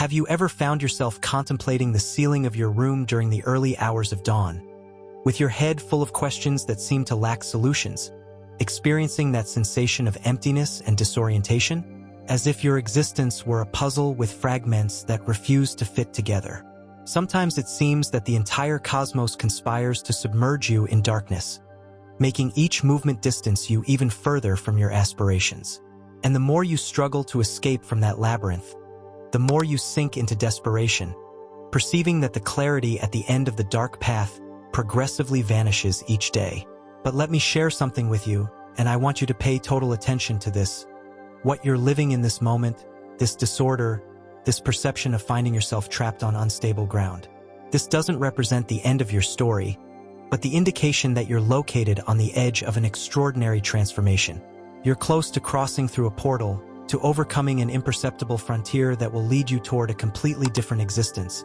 Have you ever found yourself contemplating the ceiling of your room during the early hours of dawn, with your head full of questions that seem to lack solutions, experiencing that sensation of emptiness and disorientation, as if your existence were a puzzle with fragments that refuse to fit together? Sometimes it seems that the entire cosmos conspires to submerge you in darkness, making each movement distance you even further from your aspirations. And the more you struggle to escape from that labyrinth, the more you sink into desperation, perceiving that the clarity at the end of the dark path progressively vanishes each day. But let me share something with you, and I want you to pay total attention to this. What you're living in this moment, this disorder, this perception of finding yourself trapped on unstable ground. This doesn't represent the end of your story, but the indication that you're located on the edge of an extraordinary transformation. You're close to crossing through a portal, to overcoming an imperceptible frontier that will lead you toward a completely different existence.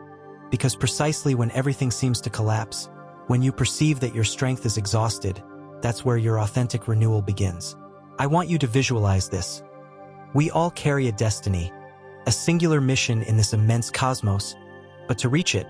Because precisely when everything seems to collapse, when you perceive that your strength is exhausted, that's where your authentic renewal begins. I want you to visualize this. We all carry a destiny, a singular mission in this immense cosmos, but to reach it,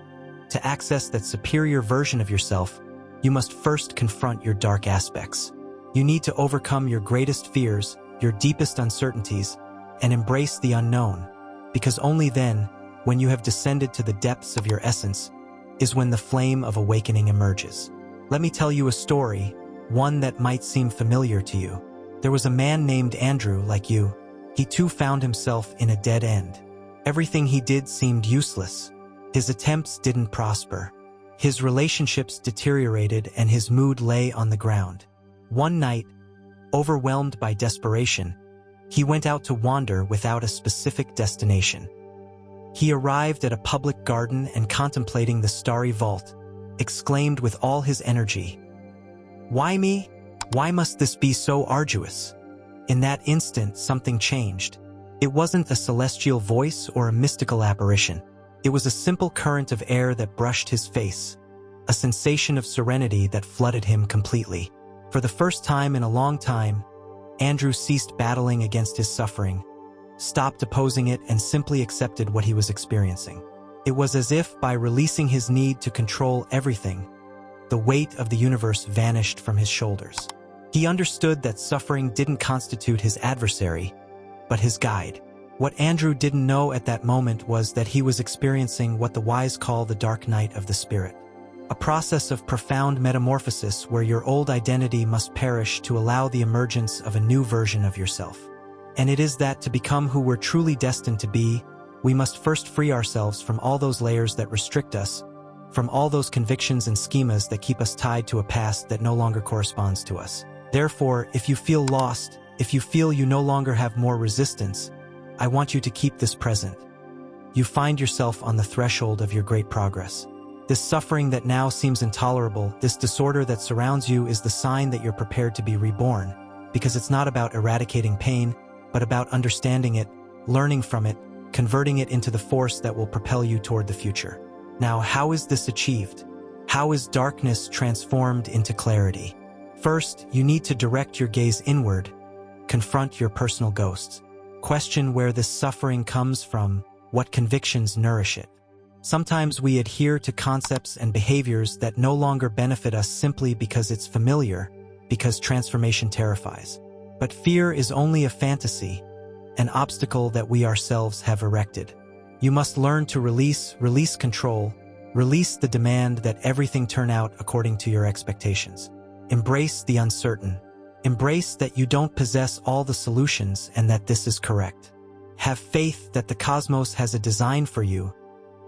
to access that superior version of yourself, you must first confront your dark aspects. You need to overcome your greatest fears, your deepest uncertainties, and embrace the unknown, because only then, when you have descended to the depths of your essence, is when the flame of awakening emerges. Let me tell you a story, one that might seem familiar to you. There was a man named Andrew like you. He too found himself in a dead end. Everything he did seemed useless. His attempts didn't prosper. His relationships deteriorated and his mood lay on the ground. One night, overwhelmed by desperation, he went out to wander without a specific destination. He arrived at a public garden and, contemplating the starry vault, exclaimed with all his energy, "Why me? Why must this be so arduous?" In that instant, something changed. It wasn't a celestial voice or a mystical apparition. It was a simple current of air that brushed his face, a sensation of serenity that flooded him completely. For the first time in a long time, Andrew ceased battling against his suffering, stopped opposing it, and simply accepted what he was experiencing. It was as if, by releasing his need to control everything, the weight of the universe vanished from his shoulders. He understood that suffering didn't constitute his adversary, but his guide. What Andrew didn't know at that moment was that he was experiencing what the wise call the dark night of the spirit, a process of profound metamorphosis where your old identity must perish to allow the emergence of a new version of yourself. And it is that to become who we're truly destined to be, we must first free ourselves from all those layers that restrict us, from all those convictions and schemas that keep us tied to a past that no longer corresponds to us. Therefore, if you feel lost, if you feel you no longer have more resistance, I want you to keep this present. You find yourself on the threshold of your great progress. This suffering that now seems intolerable, this disorder that surrounds you, is the sign that you're prepared to be reborn, because it's not about eradicating pain, but about understanding it, learning from it, converting it into the force that will propel you toward the future. Now, how is this achieved? How is darkness transformed into clarity? First, you need to direct your gaze inward, confront your personal ghosts. Question where this suffering comes from, what convictions nourish it. Sometimes we adhere to concepts and behaviors that no longer benefit us simply because it's familiar, because transformation terrifies. But fear is only a fantasy, an obstacle that we ourselves have erected. You must learn to release control, release the demand that everything turn out according to your expectations. Embrace the uncertain. Embrace that you don't possess all the solutions and that this is correct. Have faith that the cosmos has a design for you,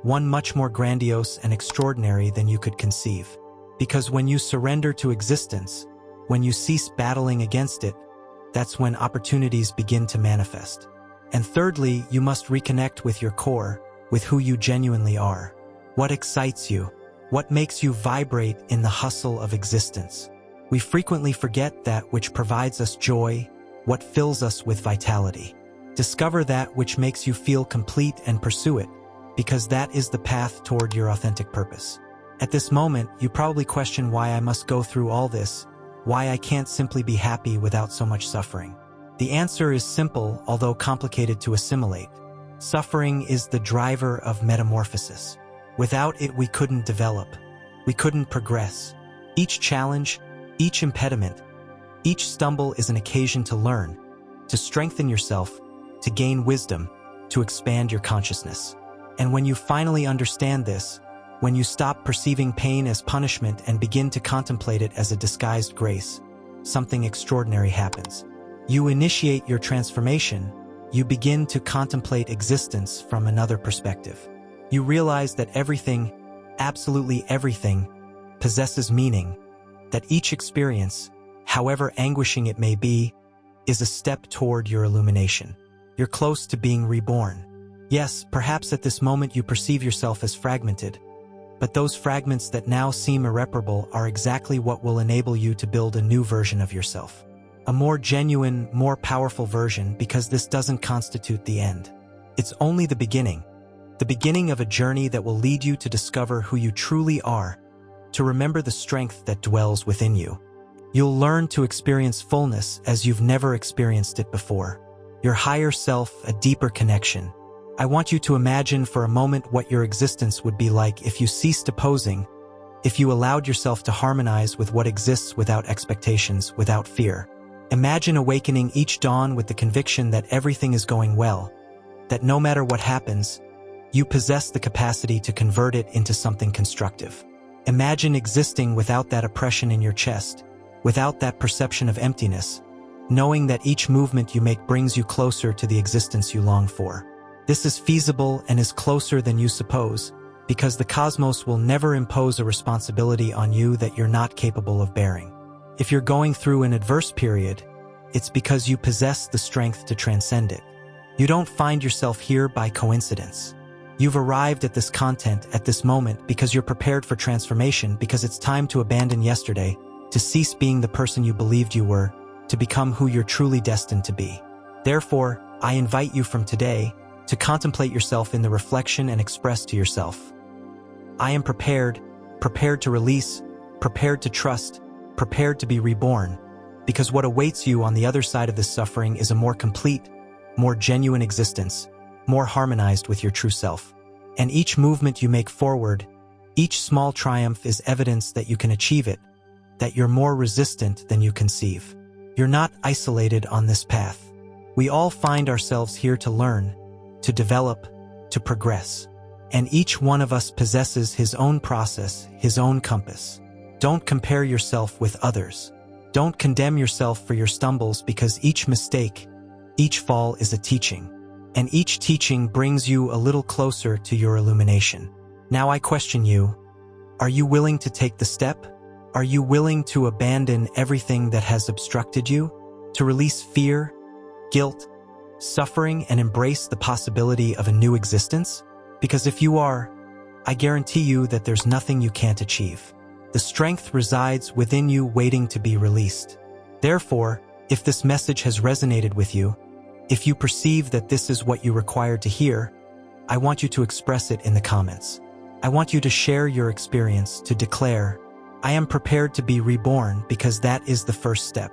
one much more grandiose and extraordinary than you could conceive. Because when you surrender to existence, when you cease battling against it, that's when opportunities begin to manifest. And thirdly, you must reconnect with your core, with who you genuinely are. What excites you? What makes you vibrate in the hustle of existence? We frequently forget that which provides us joy, what fills us with vitality. Discover that which makes you feel complete and pursue it, because that is the path toward your authentic purpose. At this moment, you probably question why I must go through all this, why I can't simply be happy without so much suffering. The answer is simple, although complicated to assimilate. Suffering is the driver of metamorphosis. Without it, we couldn't develop. We couldn't progress. Each challenge, each impediment, each stumble is an occasion to learn, to strengthen yourself, to gain wisdom, to expand your consciousness. And when you finally understand this, when you stop perceiving pain as punishment and begin to contemplate it as a disguised grace, something extraordinary happens. You initiate your transformation. You begin to contemplate existence from another perspective. You realize that everything, absolutely everything, possesses meaning, that each experience, however anguishing it may be, is a step toward your illumination. You're close to being reborn. Yes, perhaps at this moment you perceive yourself as fragmented, but those fragments that now seem irreparable are exactly what will enable you to build a new version of yourself. A more genuine, more powerful version, because this doesn't constitute the end. It's only the beginning of a journey that will lead you to discover who you truly are, to remember the strength that dwells within you. You'll learn to experience fullness as you've never experienced it before. Your higher self, a deeper connection. I want you to imagine for a moment what your existence would be like if you ceased opposing, if you allowed yourself to harmonize with what exists without expectations, without fear. Imagine awakening each dawn with the conviction that everything is going well, that no matter what happens, you possess the capacity to convert it into something constructive. Imagine existing without that oppression in your chest, without that perception of emptiness, knowing that each movement you make brings you closer to the existence you long for. This is feasible and is closer than you suppose, because the cosmos will never impose a responsibility on you that you're not capable of bearing. If you're going through an adverse period, it's because you possess the strength to transcend it. You don't find yourself here by coincidence. You've arrived at this content at this moment because you're prepared for transformation, because it's time to abandon yesterday, to cease being the person you believed you were, to become who you're truly destined to be. Therefore, I invite you from today to contemplate yourself in the reflection and express to yourself, I am prepared to release, prepared to trust, prepared to be reborn, because what awaits you on the other side of this suffering is a more complete, more genuine existence, more harmonized with your true self. And each movement you make forward, each small triumph is evidence that you can achieve it, that you're more resistant than you conceive. You're not isolated on this path. We all find ourselves here to learn, to develop, to progress. And each one of us possesses his own process, his own compass. Don't compare yourself with others. Don't condemn yourself for your stumbles, because each mistake, each fall is a teaching. And each teaching brings you a little closer to your illumination. Now I question you, are you willing to take the step? Are you willing to abandon everything that has obstructed you? To release fear, guilt, suffering, and embrace the possibility of a new existence? Because if you are, I guarantee you that there's nothing you can't achieve. The strength resides within you, waiting to be released. Therefore, if this message has resonated with you, if you perceive that this is what you require to hear, I want you to express it in the comments. I want you to share your experience, to declare, I am prepared to be reborn, because that is the first step.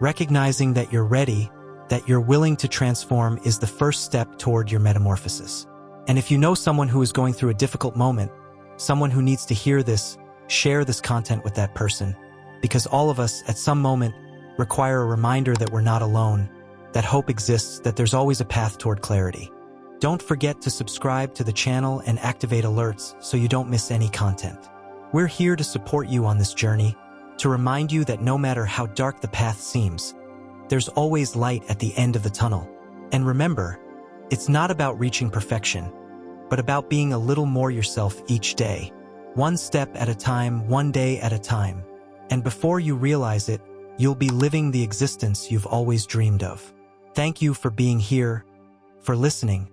Recognizing that you're ready, that you're willing to transform, is the first step toward your metamorphosis. And if you know someone who is going through a difficult moment, someone who needs to hear this, share this content with that person, because all of us at some moment require a reminder that we're not alone, that hope exists, that there's always a path toward clarity. Don't forget to subscribe to the channel and activate alerts so you don't miss any content. We're here to support you on this journey, to remind you that no matter how dark the path seems, there's always light at the end of the tunnel. And remember, it's not about reaching perfection, but about being a little more yourself each day. One step at a time, one day at a time. And before you realize it, you'll be living the existence you've always dreamed of. Thank you for being here, for listening,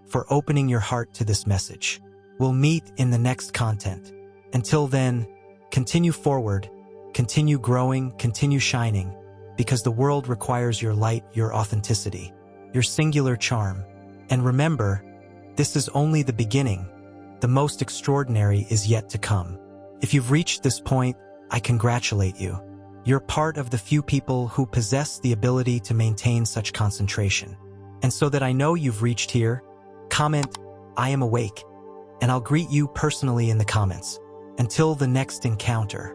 for opening your heart to this message. We'll meet in the next content. Until then, continue forward, continue growing, continue shining, because the world requires your light, your authenticity, your singular charm. And remember, this is only the beginning. The most extraordinary is yet to come. If you've reached this point, I congratulate you. You're part of the few people who possess the ability to maintain such concentration. And so that I know you've reached here, Comment, "I am awake," and I'll greet you personally in the comments. Until the next encounter.